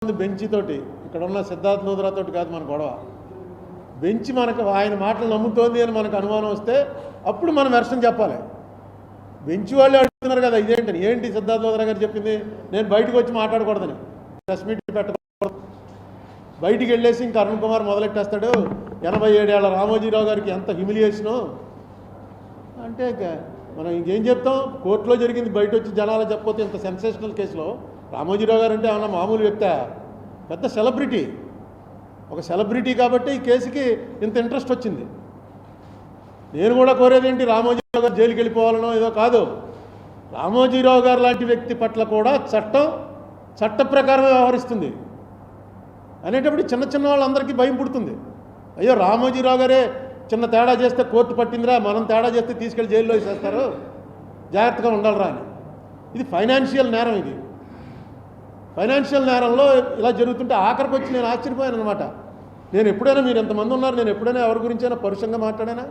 Bench తోటి ఇక్కడ ఉన్న సిద్ధార్థ లూథరా తోటి కాదు మన గొడవ. బెంచ్ మనకు ఆయన మాటలు నమ్ముతోంది అని మనకు అనుమానం వస్తే అప్పుడు మనం వెర్షన్ చెప్పాలి. బెంచ్ వాళ్ళు అడుగుతున్నారు కదా ఇదేంటని, ఏంటి సిద్ధార్థ లూథరా గారు చెప్పింది నేను బయటకు వచ్చి మాట్లాడకూడదని, ప్రెస్ మీట్ పెట్టకూడదు, బయటికి వెళ్ళేసి ఇంకా అరుణ్ కుమార్ మొదలెట్టేస్తాడు 87 ఏళ్ల రామోజీరావు గారికి ఎంత హ్యూమిలియేషను అంటే మనం ఇంకేం చెప్తాం. కోర్టులో జరిగింది బయట వచ్చి జనాలు చెప్పకపోతే ఇంత సెన్సేషనల్ కేసులో రామోజీరావు గారు అంటే ఏమన్నా మామూలు వ్యక్తి, పెద్ద సెలబ్రిటీ, ఒక సెలబ్రిటీ కాబట్టి ఈ కేసుకి ఇంత ఇంట్రెస్ట్ వచ్చింది. నేను కూడా కోరేది ఏంటి, రామోజీరావు గారు జైలుకి వెళ్ళిపోవాలనో ఏదో కాదు, రామోజీరావు గారు లాంటి వ్యక్తి పట్ల కూడా చట్ట ప్రకారమే వ్యవహరిస్తుంది అనేటప్పుడు చిన్న చిన్న వాళ్ళందరికీ భయం పుడుతుంది. అయ్యో రామోజీరావు గారే చిన్న తేడా చేస్తే కోర్టు పట్టిందిరా, మనం తేడా చేస్తే తీసుకెళ్ళి జైల్లో వేసేస్తారు, జాగ్రత్తగా ఉండాలిరా అని. ఇది ఫైనాన్షియల్ నేరం. ఇది ఫైనాన్షియల్ నేరంలో ఇలా జరుగుతుంటే ఆఖరికి వచ్చి నేను ఆశ్చర్యపోయాను అనమాట. నేను ఎప్పుడైనా, మీరు ఎంతమంది ఉన్నారు, నేను ఎప్పుడైనా ఎవరి గురించైనా పరుషంగా మాట్లాడానా?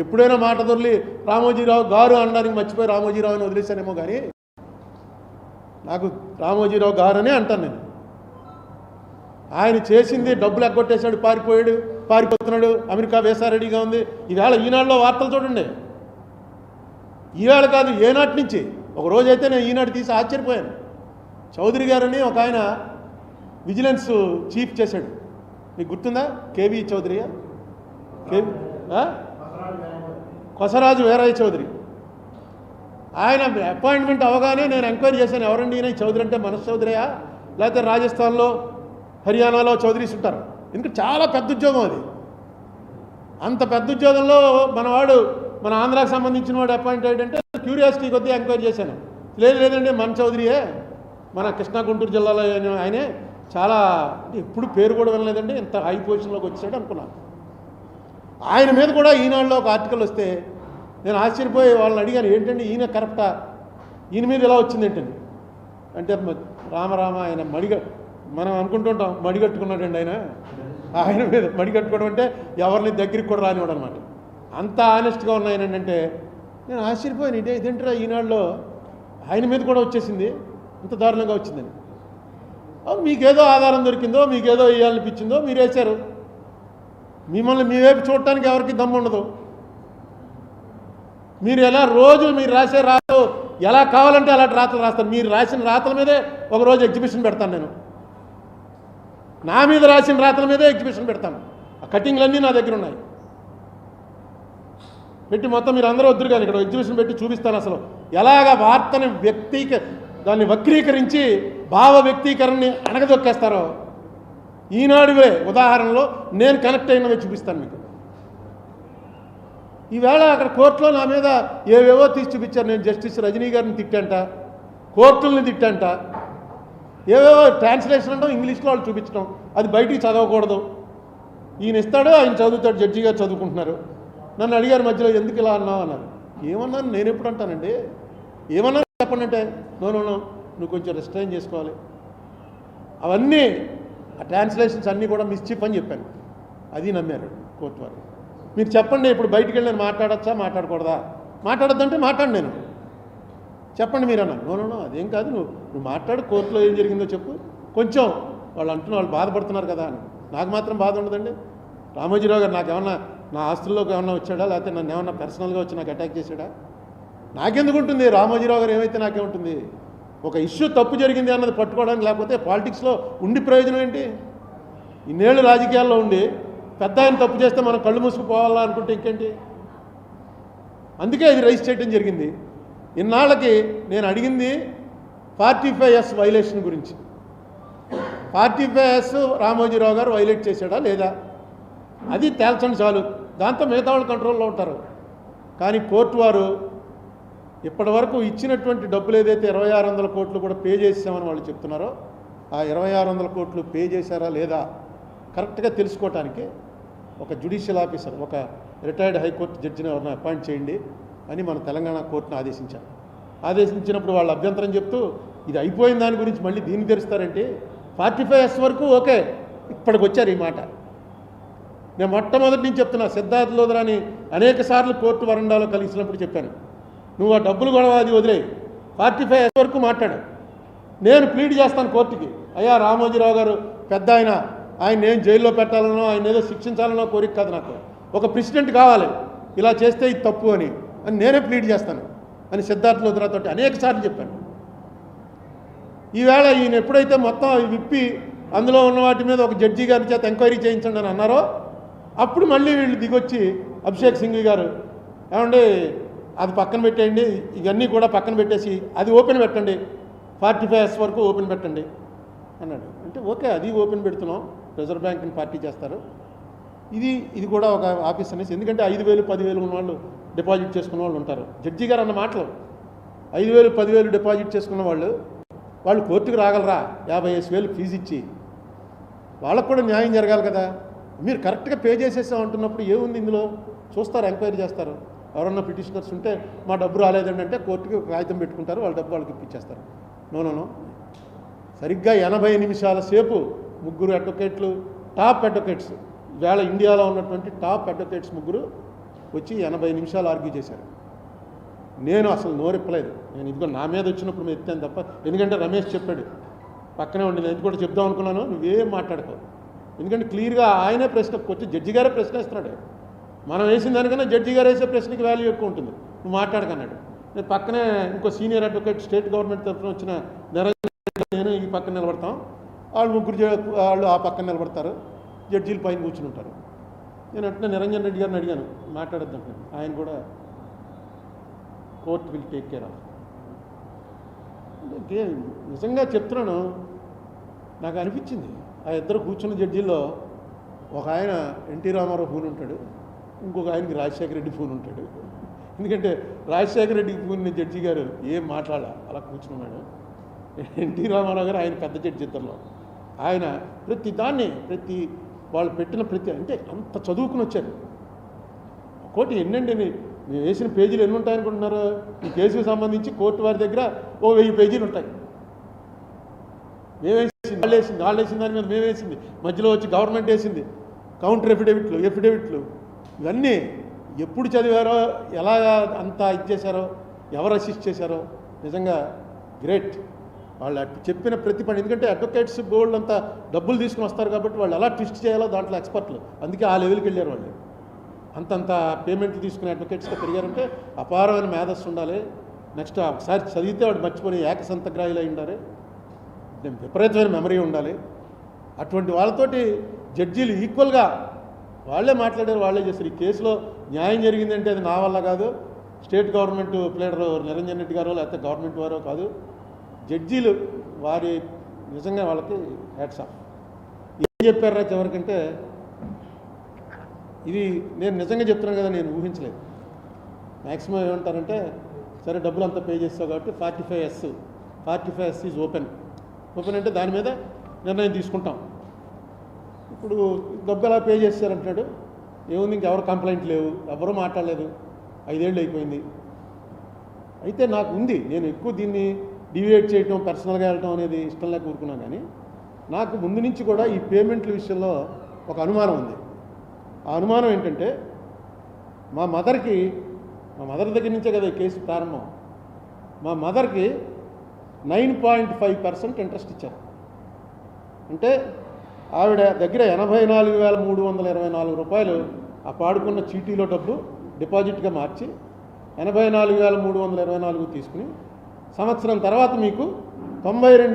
ఎప్పుడైనా మాట దొరికి రామోజీరావు గారు అనడానికి మర్చిపోయి రామోజీరావు అని వదిలేశానేమో, కానీ నాకు రామోజీరావు గారు అనే అంటాను నేను. ఆయన చేసింది డబ్బులు ఎగ్గొట్టేశాడు, పారిపోతున్నాడు, అమెరికా వేసా రెడీగా ఉంది. ఈవేళ ఈనాడులో వార్తలు చూడండి, ఈవేళ కాదు ఏనాటి నుంచి. ఒక రోజైతే నేను ఈనాడు తీసి ఆశ్చర్యపోయాను. చౌదరి గారని ఒక ఆయన విజిలెన్స్ చీఫ్ చేశాడు, మీకు గుర్తుందా? కేవీ చౌదరియా, కొసరాజు వీరయ్య చౌదరి. ఆయన అపాయింట్మెంట్ అవగానే నేను ఎంక్వైరీ చేశాను, ఎవరండి ఈయన చౌదరి అంటే, మనస్ చౌదరియా లేకపోతే రాజస్థాన్లో హర్యానాలో చౌదరీస్ ఉంటారు. ఎందుకంటే చాలా పెద్ద ఉద్యోగం అది. అంత పెద్ద ఉద్యోగంలో మనవాడు, మన ఆంధ్రాకి సంబంధించిన వాడు అపాయింట్ అయ్యాడంటే క్యూరియాసిటీ కొద్దీ ఎంక్వైరీ చేశాను. లేదండి మన చౌదరియే, మన కృష్ణా గుంటూరు జిల్లాలో ఆయనే, చాలా ఎప్పుడు పేరు కూడా వినలేదండి, ఇంత హై పొజిషన్లోకి వచ్చాడు అనుకున్నాను. ఆయన మీద కూడా ఈనాడులో ఒక ఆర్టికల్ వస్తే నేను ఆశ్చర్యపోయి వాళ్ళని అడిగాను, ఏంటండి ఈయన కరెక్టా, ఈయన మీద ఎలా వచ్చింది ఏంటండి అంటే, రామరామ ఆయన మనం అనుకుంటుంటాం మడిగట్టుకున్నాడండి ఆయన మీద మడిగట్టుకోవడం అంటే ఎవరిని దగ్గరికి కూడా రానివాడు అనమాట. అంత ఆనెస్ట్గా ఉన్నాయని అంటే నేను ఆశ్చర్యపోయాను, ఇదేంటరా ఈనాడులో ఆయన మీద కూడా వచ్చేసింది, ఇంత దారుణంగా వచ్చిందని. మీకేదో ఆధారం దొరికిందో, మీకేదో వేయాలనిపించిందో మీరు వేశారు. మిమ్మల్ని మీ వైపు చూడటానికి ఎవరికి దమ్ము ఉండదు. మీరు ఎలా రోజు మీరు రాసే రాతలు ఎలా కావాలంటే అలాంటి రాతలు రాస్తారు. మీరు రాసిన రాతల మీదే ఒకరోజు ఎగ్జిబిషన్ పెడతాను నేను, నా మీద రాసిన రాతల మీదే ఎగ్జిబిషన్ పెడతాను. ఆ కటింగ్లన్నీ నా దగ్గర ఉన్నాయి, పెట్టి మొత్తం మీరు అందరూ వద్దురు కానీ ఇక్కడ ఎగ్జిబిషన్ పెట్టి చూపిస్తాను. అసలు ఎలాగ వార్తని దాన్ని వక్రీకరించి భావ వ్యక్తీకరణని అణగదొక్కేస్తారో ఈనాడువే ఉదాహరణలో నేను కనెక్ట్ అయినవి చూపిస్తాను మీకు. ఈవేళ అక్కడ కోర్టులో నా మీద ఏవేవో తీసి చూపించారు. నేను జస్టిస్ రజనీ గారిని తిట్టంట, కోర్టుల్ని తిట్టంట, ఏవేవో ట్రాన్స్లేషన్ అంటాం, ఇంగ్లీష్లో వాళ్ళు చూపించడం, అది బయటికి చదవకూడదు. ఈయన ఇస్తాడు, ఆయన చదువుతాడు, జడ్జి గారు చదువుకుంటున్నారు. నన్ను అడిగారు మధ్యలో, ఎందుకు ఇలా అన్నావు అన్నారు. ఏమన్నాను, నేను ఎప్పుడు అంటానండి, ఏమన్నా చెప్పండి అంటే, నువ్వు కొంచెం రెస్ట్రైన్ చేసుకోవాలి. అవన్నీ ఆ ట్రాన్స్లేషన్స్ అన్నీ కూడా మిస్చీఫ్ అని చెప్పాను. అది నమ్మారు కోర్టు వారు. మీరు చెప్పండి, ఇప్పుడు బయటికి వెళ్ళి నేను మాట్లాడచ్చా మాట్లాడకూడదా, మాట్లాడద్దంటే మాట్లాడు, నేను చెప్పండి మీరు అన్నాను. అదేం కాదు, నువ్వు మాట్లాడు, కోర్టులో ఏం జరిగిందో చెప్పు. కొంచెం వాళ్ళు బాధపడుతున్నారు కదా అని. నాకు మాత్రం బాధ ఉండదండి. రామోజీరావు గారు నాకేమన్నా నా ఆస్తుల్లోకి ఏమన్నా వచ్చాడా, లేకపోతే నన్ను ఏమన్నా పర్సనల్గా వచ్చి నాకు అటాక్ చేశాడా? నాకెందుకు ఉంటుంది? రామోజీరావు గారు ఏమైతే నాకేముంటుంది? ఒక ఇష్యూ తప్పు జరిగింది అన్నది పట్టుకోవడానికి, లేకపోతే పాలిటిక్స్లో ఉండి ప్రయోజనం ఏంటి? ఇన్నేళ్ళు రాజకీయాల్లో ఉండి పెద్ద ఆయన తప్పు చేస్తే మనం కళ్ళు మూసుకుపోవాలా అనుకుంటే ఇంకేంటి? అందుకే ఇది రైజ్ చేయడం జరిగింది. ఇన్నాళ్ళకి నేను అడిగింది 45S వైలేషన్ గురించి. 45S రామోజీరావు గారు వైలేట్ చేశాడా లేదా, అది తేల్చండి చాలు, దాంతో మిగతా వాళ్ళు కంట్రోల్లో ఉంటారు. కానీ కోర్టు వారు ఇప్పటి వరకు ఇచ్చినటువంటి డబ్బులు ఏదైతే 2600 కోట్లు కూడా పే చేసామని వాళ్ళు చెప్తున్నారో, ఆ 2600 కోట్లు పే చేశారా లేదా కరెక్ట్గా తెలుసుకోవటానికి ఒక జ్యుడిషియల్ ఆఫీసర్, ఒక రిటైర్డ్ హైకోర్టు జడ్జిని ఎవరిని అపాయింట్ చేయండి అని మన తెలంగాణ కోర్టును ఆదేశించారు. ఆదేశించినప్పుడు వాళ్ళు అభ్యంతరం చెప్తూ ఇది అయిపోయిన దాని గురించి మళ్ళీ దీన్ని తెరుస్తారంటే, 45S వరకు ఓకే, ఇప్పటికి వచ్చారు ఈ మాట. నేను మొట్టమొదటి నుంచి చెప్తున్నా, సిద్ధార్థ లూథరాని అనేక సార్లు కోర్టు వరండాలో కలిసినప్పుడు చెప్పాను, నువ్వు ఆ డబ్బులు గొడవ అది వదిలే 45S వరకు మాట్లాడు, నేను ప్లీడ్ చేస్తాను కోర్టుకి. అయ్యా రామోజీరావు గారు పెద్ద ఆయన ఏం జైల్లో పెట్టాలనో ఆయన ఏదో శిక్షించాలనో కోరిక కాదు నాకు. ఒక ప్రెసిడెంట్ కావాలి, ఇలా చేస్తే ఇది తప్పు అని నేనే ప్లీడ్ చేస్తాను అని సిద్ధార్థ లూథ్రాతో అనేక సార్లు చెప్పాను. ఈవేళ ఈయన ఎప్పుడైతే మొత్తం విప్పి అందులో ఉన్న వాటి మీద ఒక జడ్జి గారి చేత ఎంక్వైరీ చేయించండి అని అన్నారో అప్పుడు మళ్ళీ వీళ్ళు దిగొచ్చి అభిషేక్ సింఘ్వి గారు ఏమండి అది పక్కన పెట్టేయండి, ఇవన్నీ కూడా పక్కన పెట్టేసి అది ఓపెన్ పెట్టండి, 45S వరకు ఓపెన్ పెట్టండి అన్నాడు. అంటే ఓకే, అది ఓపెన్ పెడుతున్నాం, రిజర్వ్ బ్యాంక్ని పార్టీ చేస్తారు, ఇది కూడా ఒక ఆఫీస్ అనేసి. ఎందుకంటే 5,000 10,000 ఉన్న వాళ్ళు డిపాజిట్ చేసుకున్న వాళ్ళు ఉంటారు. జడ్జి గారు అన్న మాటలు 5,000 10,000 డిపాజిట్ చేసుకున్న వాళ్ళు కోర్టుకు రాగలరా? 50,000 ఫీజు ఇచ్చి వాళ్ళకు కూడా న్యాయం జరగాలి కదా. మీరు కరెక్ట్గా పే చేసేసాం అంటున్నప్పుడు ఏముంది ఇందులో? చూస్తారు, ఎంక్వైరీ చేస్తారు. ఎవరన్నా పిటిషనర్స్ ఉంటే మా డబ్బు రాలేదండి అంటే కోర్టుకి కాగితం పెట్టుకుంటారు, వాళ్ళ డబ్బు వాళ్ళకి ఇప్పించేస్తారు. నో సరిగ్గా 80 నిమిషాల సేపు ముగ్గురు అడ్వకేట్లు, టాప్ అడ్వకేట్స్, ఇవాళ ఇండియాలో ఉన్నటువంటి టాప్ అడ్వకేట్స్ ముగ్గురు వచ్చి 80 నిమిషాలు ఆర్గ్యూ చేశారు. నేను అసలు నోరెప్పలేదు. నేను ఇదిగో నా మీద వచ్చినప్పుడు మేము ఎత్తాను తప్ప, ఎందుకంటే రమేష్ చెప్పాడు పక్కనే ఉండి, నేను కూడా చెప్దాం అనుకున్నాను, నువ్వేం మాట్లాడతావు. ఎందుకంటే క్లియర్గా ఆయనే ప్రశ్న వచ్చి జడ్జి గారే ప్రశ్న వేస్తున్నాడు. మనం వేసిన దానికన్నా జడ్జి గారు వేసే ప్రశ్నకి వాల్యూ ఎక్కువ ఉంటుంది, నువ్వు మాట్లాడకన్నాడు. నేను పక్కనే ఇంకో సీనియర్ అడ్వకేట్ స్టేట్ గవర్నమెంట్ తరఫున వచ్చిన నిరంజన్ రెడ్డి, నేను ఈ పక్కన నిలబడతాం, వాళ్ళు వాళ్ళు ఆ పక్కన నిలబడతారు, జడ్జీలు పైన కూర్చుని ఉంటారు. నేను అంటే నిరంజన్ రెడ్డి గారిని అడిగాను మాట్లాడొద్దంటే, ఆయన కూడా court will take care of. అంటే నిజంగా చెప్తున్నాను, నాకు అనిపించింది ఆ ఇద్దరు కూర్చున్న జడ్జీల్లో ఒక ఆయన ఎన్టీ రామారావు ఫోన్ ఉంటాడు, ఇంకొక ఆయనకి రాజశేఖర రెడ్డి ఫోన్ ఉంటాడు. ఎందుకంటే రాజశేఖర రెడ్డికి ఫోన్ జడ్జి గారు ఏం మాట్లాడాల అలా కూర్చున్నాడు. ఎన్టీ రామారావు గారు ఆయన పెద్ద జడ్జి ఇద్దరులో. ఆయన ప్రతి వాళ్ళు పెట్టిన అంటే అంత చదువుకుని వచ్చారు. కోర్టు ఎన్నండి మేము వేసిన పేజీలు ఎన్ని ఉంటాయనుకుంటున్నారు? ఈ కేసుకు సంబంధించి కోర్టు వారి దగ్గర 1000 పేజీలు ఉంటాయి. మేమేసింది, వాళ్ళు వేసిన దాని మీద మేమేసింది, మధ్యలో వచ్చి గవర్నమెంట్ వేసింది, కౌంటర్ ఎఫిడవిట్లు ఇవన్నీ ఎప్పుడు చదివారో, ఎలా అంతా ఇచ్చేశారో, ఎవరు అసిస్ట్ చేశారో నిజంగా గ్రేట్. వాళ్ళు చెప్పిన ప్రతి పని, ఎందుకంటే అడ్వకేట్స్ బోర్డు అంతా డబ్బులు తీసుకుని వస్తారు కాబట్టి వాళ్ళు ఎలా ట్విస్ట్ చేయాలో దాంట్లో ఎక్స్పర్ట్లు, అందుకే ఆ లెవెల్కి వెళ్ళారు వాళ్ళు. అంతంత పేమెంట్లు తీసుకునే అడ్వకేట్స్గా పెరిగారంటే అపారమైన మేధస్సు ఉండాలి. నెక్స్ట్ ఒకసారి చదివితే వాడు మర్చిపోయి ఏకసంతగ్రాహిలు అయి ఉండాలి, విపరీతమైన మెమరీ ఉండాలి. అటువంటి వాళ్ళతోటి జడ్జీలు ఈక్వల్గా వాళ్ళే మాట్లాడారు, వాళ్ళే చేస్తారు. ఈ కేసులో న్యాయం జరిగిందంటే అది నా వల్ల కాదు, state government pleader Niranjan Reddy గారో లేకపోతే గవర్నమెంట్ వారో కాదు, జడ్జీలు వారి నిజంగా వాళ్ళకి హ్యాట్స్ ఆఫ్. ఏం చెప్పారా చివరికంటే, ఇది నేను నిజంగా చెప్తున్నాను కదా, నేను ఊహించలేదు. మ్యాక్సిమం ఏమంటారంటే, సరే డబ్బులు అంతా పే చేస్తావు కాబట్టి 45S ఈజ్ ఓపెన్ అంటే దాని మీద నిర్ణయం తీసుకుంటాం. ఇప్పుడు డబ్బు ఎలా పే చేస్తారంటాడు, ఏముంది, ఇంకెవరు కంప్లైంట్ లేవు, ఎవరూ మాట్లాడలేదు, 5 ఏళ్ళు అయిపోయింది. అయితే నాకు ఉంది, నేను ఎక్కువ దీన్ని డివియేట్ చేయటం, పర్సనల్గా వెళ్ళటం అనేది ఇష్టం లేక కూరుకున్నాను. కానీ నాకు ముందు నుంచి కూడా ఈ పేమెంట్ల విషయంలో ఒక అనుమానం ఉంది. ఆ అనుమానం ఏంటంటే, మా మదర్ దగ్గర నుంచే కదా ఈ కేసు ప్రారంభం. మా మదర్కి 9.5% ఇంట్రెస్ట్ ఇచ్చారు. అంటే ఆవిడ దగ్గర 84,324 రూపాయలు ఆ పాడుకున్న చీటీలో డబ్బు డిపాజిట్గా మార్చి 84,324 తీసుకుని సంవత్సరం తర్వాత మీకు 92,000